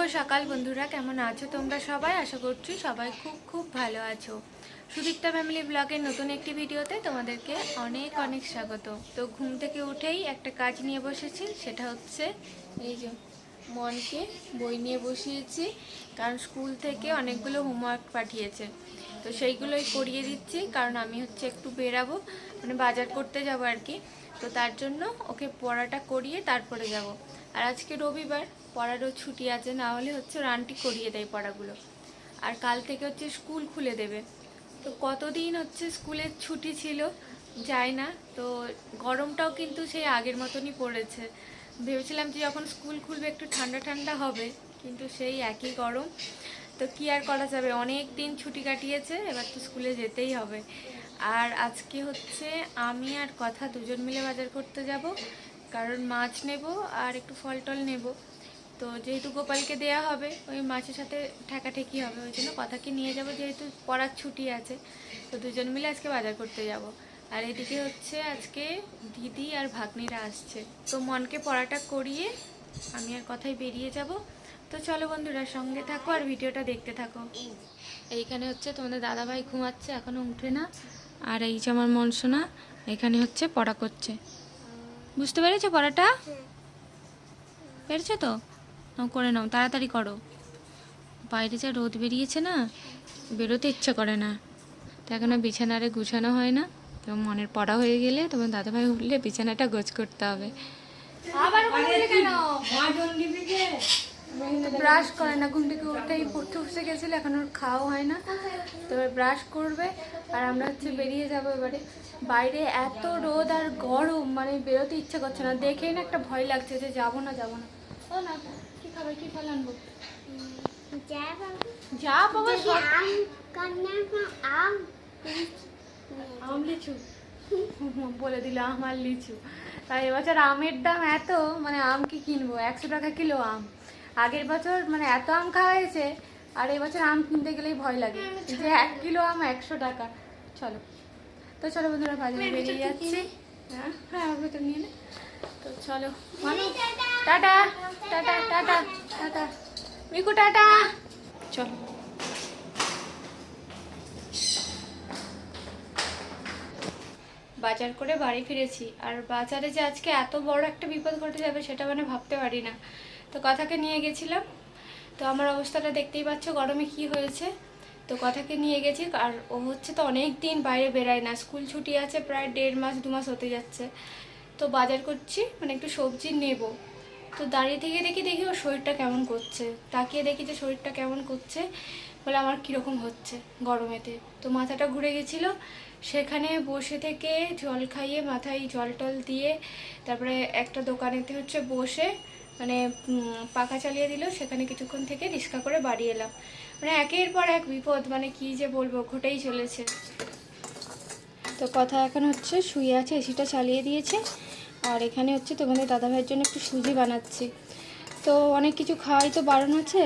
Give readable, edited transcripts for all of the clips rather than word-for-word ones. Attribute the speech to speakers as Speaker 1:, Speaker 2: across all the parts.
Speaker 1: সকাল বন্ধুরা, কেমন আছো তোমরা সবাই? আশা করছি সবাই খুব খুব ভালো আছো। সুদীপ্তা ফ্যামিলি ব্লগের নতুন একটি ভিডিওতে তোমাদেরকে অনেক অনেক স্বাগত। তো ঘুম থেকে উঠেই একটা কাজ নিয়ে বসেছি, সেটা হচ্ছে এই যে মনকে বই নিয়ে বসিয়েছি, কারণ স্কুল থেকে অনেকগুলো হোমওয়ার্ক পাঠিয়েছে। তো সেইগুলোই করিয়ে দিচ্ছি, কারণ আমি হচ্ছে একটু বেরাবো, মানে বাজার করতে যাবো আর কি। তো তার জন্য ওকে পড়াটা করিয়ে তারপরে যাব। আর আজকে রবিবার, পড়ারও ছুটি আছে, না হলে হচ্ছে ওর আন্টি করিয়ে দেয় পড়াগুলো। আর কাল থেকে হচ্ছে স্কুল খুলে দেবে। তো কতদিন হচ্ছে স্কুলের ছুটি ছিল যায় না, তো গরমটাও কিন্তু সেই আগের মতনই পড়েছে। ভেবেছিলাম যে যখন স্কুল খুলবে একটু ঠান্ডা ঠান্ডা হবে, কিন্তু সেই একই গরম। তো কি আর করা যাবে, অনেক দিন ছুটি কাটিয়েছে, এবার তো স্কুলে যেতেই হবে। আর আজকে হচ্ছে আমি আর কথা দুজন মিলে বাজার করতে যাব, কারণ মাছ নেব আর একটু ফল টল নেব। তো যেহেতু গোপালকে দেয়া হবে, ওই মাছের সাথে ঠেকাঠেকি হবে, ওই জন্য কথাকে নিয়ে যাব, যেহেতু পড়ার ছুটি আছে। তো দুজন মিলে আজকে বাজার করতে যাব। আর এদিকে হচ্ছে আজকে দিদি আর ভাগ্নিরা আসছে, তো মনকে পড়াটা করিয়ে আমি আর কথায় বেরিয়ে যাব। তো চলো বন্ধুরা, সঙ্গে থাকো আর ভিডিওটা দেখতে থাকো। এইখানে হচ্ছে তোমাদের দাদাভাই ঘুমাচ্ছে, এখনো উঠে না। আর এই যে আমার মনসোনা এখানে হচ্ছে পড়া করছে। বুঝতে পেরেছো পড়াটা? পেরেছো তো? নাও করে নাও, তাড়াতাড়ি করো। বাইরে যা রোদ বেরিয়েছে না, বেরোতে ইচ্ছে করে না। তো এখনো বিছানারে গুছানো হয় না। তো মনের পড়া হয়ে গেলে তোমার দাদাভাই উঠলে বিছানাটা গোছ করতে হবে। আবার কেন ব্রাশ করে না? ঘুম থেকে উঠেই পড়তে বসে গেছিল, এখন ওর খাওয়া হয় না। তো এবার ব্রাশ করবে আর আমরা হচ্ছে বেরিয়ে যাবো এবারে। বাইরে এত রোদ আর গরম, মানে বেরোতে ইচ্ছে করছে না, দেখেই না একটা ভয় লাগছে যে যাবো না যাবো না। ও না, কি খাবার, কি ফল আনবো? যা বাবা, আম লিচু বলে দিল, আম আর লিচু। তাই এবছর আমের দাম এত, মানে আম কি কিনবো, 100 টাকা কিলো আম। আগের বছর মানে এত আম খাওয়া হয়েছে, আর এবছর আম কিনতে গেলেই ভয় লাগে যে 1 কিলো আম 100 টাকা। চলো, তো চলো বন্ধুরা, বাজারে বেরিয়ে যাচ্ছি। হ্যাঁ হ্যাঁ, আমার ভেতর নিয়ে নে। তো চলো, tata tata tata tata, Miku tata. চলো, বাজার করে বাড়ি ফিরেছি। আর বাজারে যে আজকে এত বড় একটা বিপদ ঘটে যাবে সেটা মানে ভাবতে পারি না। তো কথাকে নিয়ে গেছিলাম, তো আমার অবস্থাটা দেখতেই পাচ্ছ গরমে কি হয়েছে। তো কথাকে নিয়ে গেছি, আর ও হচ্ছে তো অনেক দিন বাইরে বেরায় না, স্কুল ছুটি আছে প্রায় 1.5 মাস 2 মাস হতে যাচ্ছে। তো বাজার করছি, মানে একটু সবজি নেব। তো দাঁড়িয়ে থেকে দেখি দেখি ওর শরীরটা কেমন করছে, তাকিয়ে দেখি যে শরীরটা কেমন করছে, বলে আমার কীরকম হচ্ছে গরমেতে। তো মাথাটা ঘুরে গেছিলো, সেখানে বসে থেকে জল খাইয়ে মাথায় জল টল দিয়ে তারপরে একটা দোকানেতে হচ্ছে বসে, মানে পাখা চালিয়ে দিল, সেখানে কিছুক্ষণ থেকে রিক্সা করে বাড়ি এলাম। মানে একের পর এক বিপদ, মানে কি যে বলবো, ঘটেই চলেছে। তো কথা এখন হচ্ছে শুয়ে আছে, এসিটা চালিয়ে দিয়েছে। আর এখানে হচ্ছে তোমাদের দাদাভাইয়ের জন্য একটু সুজি বানাচ্ছি। তো অনেক কিছু খাওয়াই তো বারণ আছে,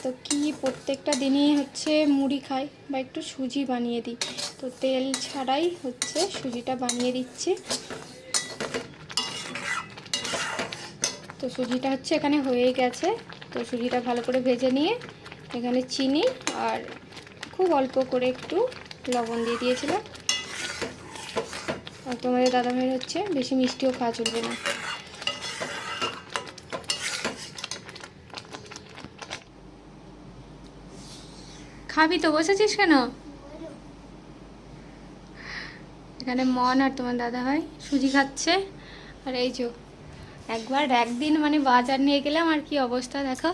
Speaker 1: তো কি প্রত্যেকটা দিনই হচ্ছে মুড়ি খাই, বা একটু সুজি বানিয়ে দিই। তো তেল ছাড়াই হচ্ছে সুজিটা বানিয়ে দিচ্ছি। তো সুজিটা হচ্ছে এখানে হয়েই গেছে। তো সুজিটা ভালো করে ভেজে নিয়ে এখানে চিনি আর খুব অল্প করে একটু লবণ দিয়ে দিয়েছিলাম। আর তোমাদের দাদাভাইয়ের হচ্ছে বেশি মিষ্টিও খাওয়া চলবে না। খাবি তো, বসেছিস কেন? এখানে মন আর তোমার দাদাভাই সুজি খাচ্ছে। আর এই যে একদিন মানে বাজার নিয়ে গেলাম, আর কি অবস্থা দেখো,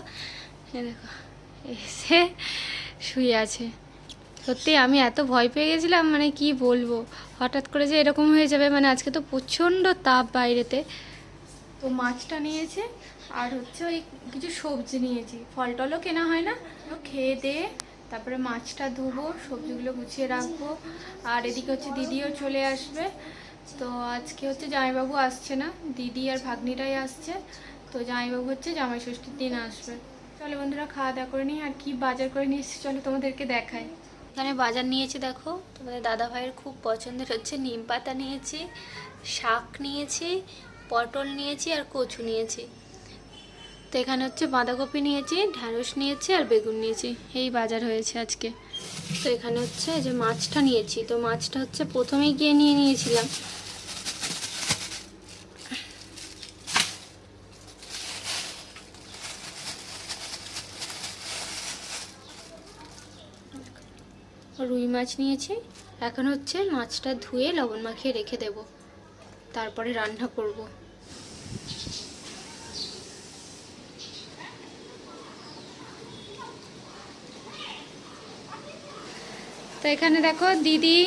Speaker 1: দেখো এসে শুয়ে আছে। সত্যি আমি এত ভয় পেয়ে গেছিলাম, মানে কি বলবো, হঠাৎ করে যে এরকম হয়ে যাবে। মানে আজকে তো প্রচণ্ড তাপ বাইরেতে। তো মাছটা নিয়েছে, আর হচ্ছে ওই কিছু সবজি নিয়েছি, ফল টলও কেনা হয় না। খেয়ে দিয়ে তারপরে মাছটা ধোবো, সবজিগুলো গুছিয়ে রাখবো। আর এদিকে হচ্ছে দিদিও চলে আসবে। তো আজকে হচ্ছে জামাইবাবু আসছে না, দিদি আর ভাগ্নিরাই আসছে। তো জামাইবাবু হচ্ছে জামাই ষষ্ঠীর দিন আসবে। চলো বন্ধুরা, খাওয়া দাওয়া করে নিই। আর কি বাজার করে নিয়ে এসেছি চলো তোমাদেরকে দেখাই। এখানে বাজার নিয়েছি দেখো, তোমাদের দাদা ভাইয়ের খুব পছন্দের হচ্ছে নিম পাতা নিয়েছি, শাক নিয়েছি, পটল নিয়েছি আর কচু নিয়েছি। তো তো এখানে হচ্ছে বাঁধাকপি নিয়েছি, ঢ্যাঁড়স নিয়েছি আর বেগুন নিয়েছি, এই বাজার হয়েছে আজকে। তো এখানে হচ্ছে যে মাছটা নিয়েছি, তো মাছটা হচ্ছে প্রথমেই গিয়ে নিয়ে নিয়েছিলাম। রুই মাছ নিয়েছি। এখন হচ্ছে মাছটা ধুয়ে লবণ মাখিয়ে রেখে দেব, তারপরে রান্না করব। তো এখানে দেখো দিদি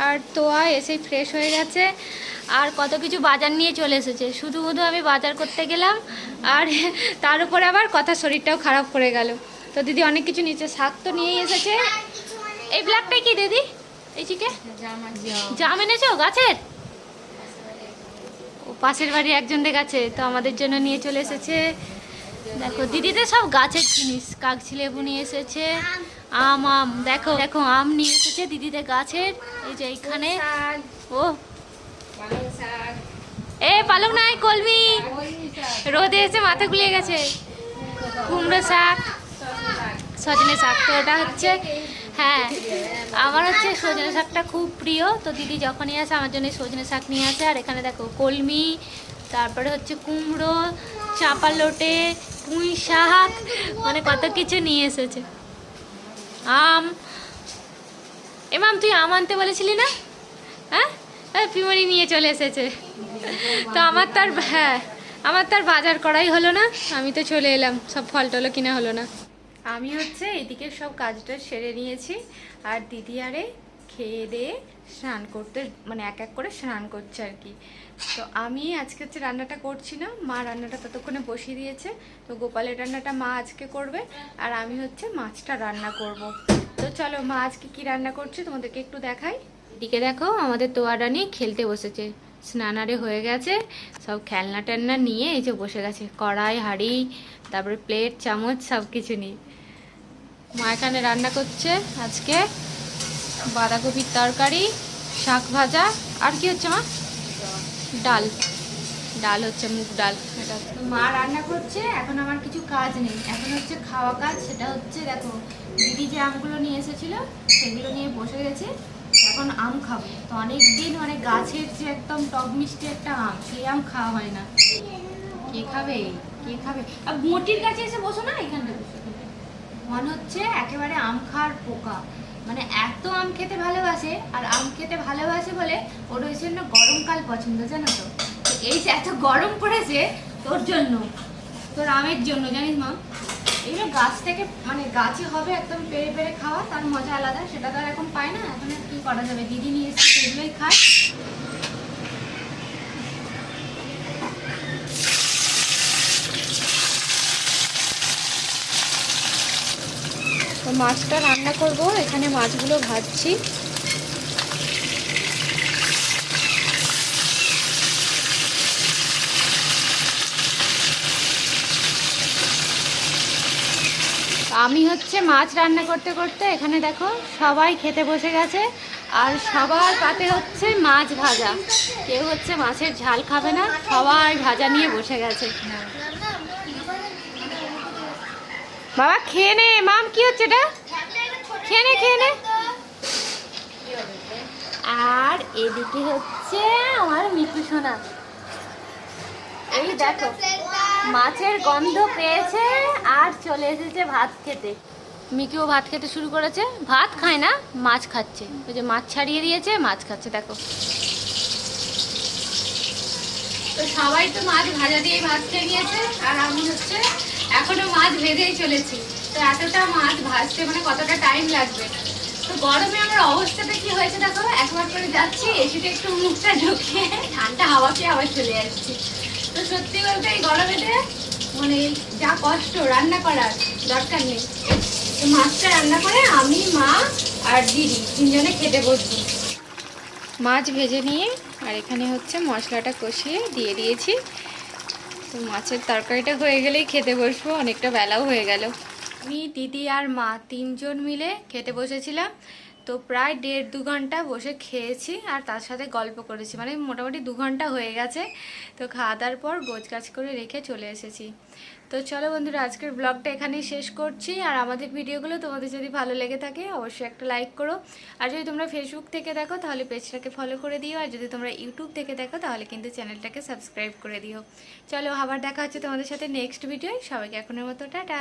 Speaker 1: আর তোয়া এসে ফ্রেশ হয়ে গেছে, আর কত কিছু বাজার নিয়ে চলে এসেছে। শুধু আমি বাজার করতে গেলাম, আর তার উপরে আবার কথা শরীরটাও খারাপ করে গেল। তো দিদি অনেক কিছু নিয়েছে, শাক তো নিয়েই এসেছে। এই ব্ল্যাকটাই কি দিদি? এই চিকে জাম এনেছো গাছের? ও পাশের বাড়ি একজনদের গাছে, তো আমাদের জন্য নিয়ে চলে এসেছে। দেখো দিদিদের সব গাছের জিনিস, কাগজি লেবু নিয়ে এসেছে, আম দেখো দেখো আম নিয়ে এসেছে দিদিদের গাছের। এই যে এইখানে ও পালং নাই, কলমি রোদে এসে মাথা গুলিয়ে গেছে। কুমড়ো শাক, সজনে শাক, তো ওটা হচ্ছে, হ্যাঁ আমার হচ্ছে সজনে শাকটা খুব প্রিয়। তো দিদি যখনই আসে আমার জন্য সজনে শাক নিয়ে আসে। আর এখানে দেখো কলমি, তারপরে হচ্ছে কুমড়ো, চাঁপা লোটে, পুঁই শাক, মানে কত কিছু নিয়ে এসেছে। আম, এমাম তুই আম আনতে বলেছিলি না? হ্যাঁ, পিমনি নিয়ে চলে এসেছে। তো আমার তার বাজার করাই হলো না, আমি তো চলে এলাম, সব ফল টলও কিনা হলো না। আমি হচ্ছে এদিকে সব কাজটা সেরে নিয়েছি, আর দিদি আরে খেয়ে দিয়ে স্নান করতে, মানে এক এক করে স্নান করছে আর কি। তো আমি আজকে হচ্ছে রান্নাটা করছি না, মা রান্নাটা ততক্ষণে বসিয়ে দিয়েছে। তো গোপালের রান্নাটা মা আজকে করবে, আর আমি হচ্ছে মাছটা রান্না করব। তো চলো মা আজকে কি রান্না করছে তোমাদেরকে একটু দেখাই। এদিকে দেখো আমাদের তোয়ারা নিয়ে খেলতে বসেছে, স্নানারে হয়ে গেছে, সব খেলনা টেলনা নিয়ে এই যে বসে গেছে, কড়াই হাঁড়ি তারপরে প্লেট চামচ সব কিছু নিয়ে। মা এখানে রান্না করছে আজকে বাঁধাকপির তরকারি, শাক ভাজা, আর কি হচ্ছে মা? ডাল হচ্ছে মুগ ডাল। এটা মা রান্না করছে, এখন আমার কিছু কাজ নেই, এখন হচ্ছে খাওয়া কাজ। সেটা হচ্ছে দেখো দিদি যে আমগুলো নিয়ে এসেছিল সেগুলো নিয়ে বসে গেছে, এখন আম খাবো। তো অনেক দিন মানে গাছের যে একদম টক মিষ্টি একটা আম, সেই আম খাওয়া হয় না। কে খাবে? আর মোটির কাছে এসে বসো না, এখানটা বসে। মনে হচ্ছে একেবারে আম খাওয়ার পোকা, মানে এত আম খেতে ভালোবাসে, আর আম খেতে ভালোবাসে বলে ওর ওই জন্য গরমকাল পছন্দ, জানো তো? এই যে এত গরম পড়েছে তোর জন্য, তোর আমের জন্য, জানিস মা? এইগুলো গাছ থেকে মানে গাছে হবে একদম পেরে পেরে খাওয়া, তার মজা আলাদা। সেটা তো আর এখন পায় না, এখন আর কি করা যাবে, দিদি নিয়ে এসে সেগুলোই খায়। তো মাছটা রান্না করব, এখানে মাছগুলো ভাজছি। আমি হচ্ছে মাছ রান্না করতে করতে এখানে দেখো সবাই খেতে বসে গেছে, আর সবার পাতে হচ্ছে মাছ ভাজা। কেউ হচ্ছে মাছের ঝাল খাবে না, সবাই ভাজা নিয়ে বসে গেছে। বাবা খেয়ে নে, মাম কি হচ্ছে এটা? খেয়ে নে। আর এদিকে হচ্ছে আমার মিঠু সোনা, এই দেখো মাছের গন্ধ পেয়েছে আর চলে এসেছে ভাত খেতে। মিকিও ভাত খেতে শুরু করেছে, ভাত খায় না মাছ খাচ্ছে, ওই যে মাছ ছাড়িয়ে দিয়েছে মাছ খাচ্ছে দেখো। তো সবাই তো মাছ ভাজা দিয়ে ভাত খেয়ে নিয়েছে, আর আমি হচ্ছে এখনো মাছ ভেজেই চলেছি। তো এতটা মাছ ভাজতে মানে কতটা টাইম লাগবে। তো গরমে আমার অবস্থাটা কি হয়েছে দেখো, একবার করে যাচ্ছি এসিতে একটু মুখটা ঢুকিয়ে ঠান্ডা হাওয়া খেয়ে আবার চলে যাচ্ছি। তো সত্যি বলতে এই গরমেতে মানে যা কষ্ট, রান্না করার দরকার নেই। তো মাছটা রান্না করে আমি, মা আর দিদি তিনজনে খেতে বসবো। মাছ ভেজে নিয়ে আর এখানে হচ্ছে মশলাটা কষিয়ে দিয়ে দিয়েছি। তো মাছের তরকারিটা হয়ে গেলেই খেতে বসবো, অনেকটা বেলাও হয়ে গেল। আমি, দিদি আর মা তিনজন মিলে খেতে বসেছিলাম। তো প্রায় 1.5-2 ঘন্টা বসে খেয়েছি, আর তার সাথে গল্প করেছি, মানে মোটামুটি 2 ঘন্টা হয়ে গেছে। তো খাওয়া দাওয়ার পর গোছগাছ করে রেখে চলে এসেছি। তো চলো বন্ধুরা, আজকের ব্লগটা এখানেই শেষ করছি। আর আমাদের ভিডিওগুলো তোমাদের যদি ভালো লেগে থাকে অবশ্যই একটা লাইক করো। আর যদি তোমরা ফেসবুক থেকে দেখো তাহলে পেজটাকে ফলো করে দিও। আর যদি তোমরা ইউটিউব থেকে দেখো তাহলে কিন্তু চ্যানেলটাকে সাবস্ক্রাইব করে দিও। চলো আবার দেখা হচ্ছে তোমাদের সাথে নেক্সট ভিডিও। সবাইকে এখনের মতো টাটা।